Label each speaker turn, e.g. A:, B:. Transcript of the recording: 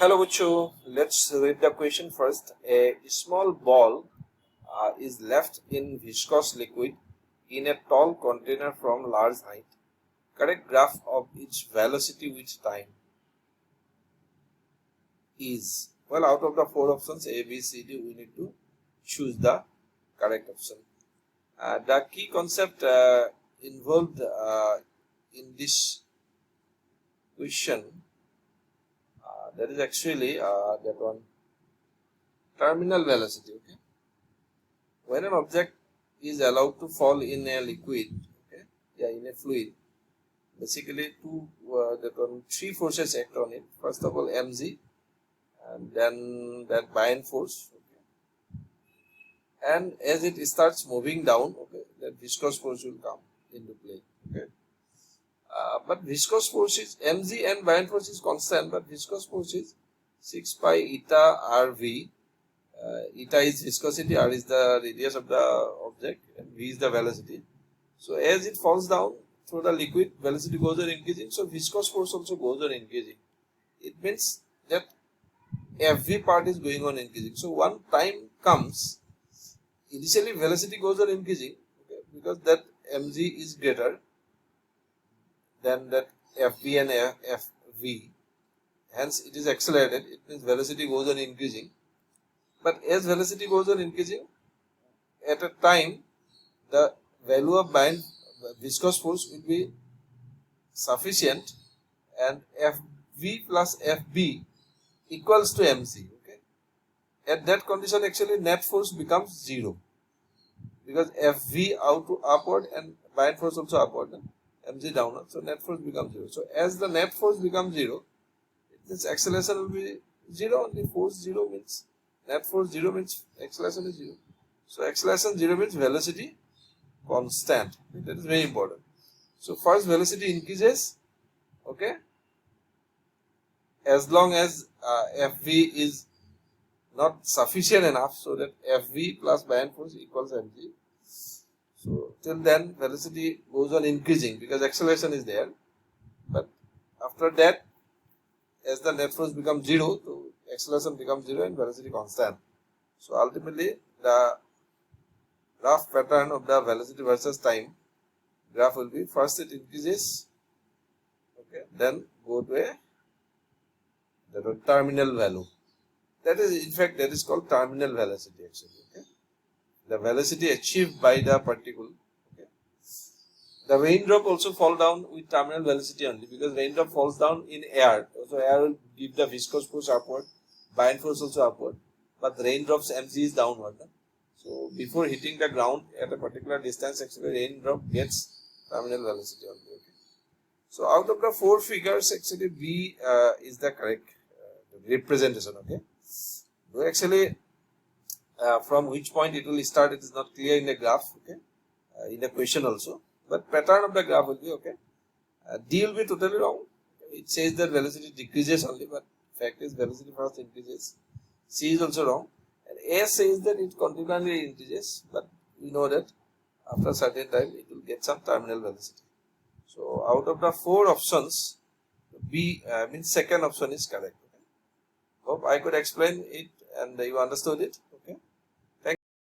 A: Hello, Buchu. Let's read the question first. A small ball is left in viscous liquid in a tall container from large height. Correct graph of its velocity with time is. Well, out of the four options A, B, C, D, we need to choose the correct option. The key concept involved in this question that is actually that one terminal velocity. Okay, when an object is allowed to fall in a liquid, in a fluid, basically three forces act on it. First of all, mg, and then that buoyant force. And as it starts moving down, that viscous force will come into play. But viscous force is mg and buoyant force is constant, but viscous force is 6 pi eta rv. Eta is viscosity, r is the radius of the object, and v is the velocity. So as it falls down through the liquid, velocity goes on increasing, so viscous force also goes on increasing. It means that fv part is going on increasing. So one time comes, initially velocity goes on increasing, because that mg is greater than that fv and fv, hence it is accelerated. It means velocity goes on increasing. But as velocity goes on increasing, at a time the value of viscous force will be sufficient, and fv plus fb equals to mc. At that condition, actually net force becomes 0, because fv upward and buoyant force also upward, mg downward, so net force becomes 0. So as the net force becomes 0, this acceleration will be 0 only. Force 0 means net force 0 means acceleration is 0. So acceleration 0 means velocity constant. That is very important. So first velocity increases, as long as fv is not sufficient enough, so that fv plus buoyant force equals mg. So till then velocity goes on increasing because acceleration is there. But after that, as the net force becomes 0, so acceleration becomes 0 and velocity constant. So ultimately the rough pattern of the velocity versus time graph will be, first it increases, then go to a terminal value. That is, in fact, that is called terminal velocity actually. The velocity achieved by the particle. The raindrop also fall down with terminal velocity only, because raindrop falls down in air. So air will give the viscous force upward, buoyant force also upward, but raindrops mg is downward. So before hitting the ground at a particular distance, actually raindrop gets terminal velocity only. So out of the four figures, actually B is the correct representation. So actually from which point it will start, it is not clear in the graph, in the question also, but pattern of the graph will be D will be totally wrong. It says that velocity decreases only, but fact is velocity first increases. C is also wrong, and A says that it continually increases, but we know that after a certain time it will get some terminal velocity. So out of the four options, B means second option is correct. Hope I could explain it and you understood it.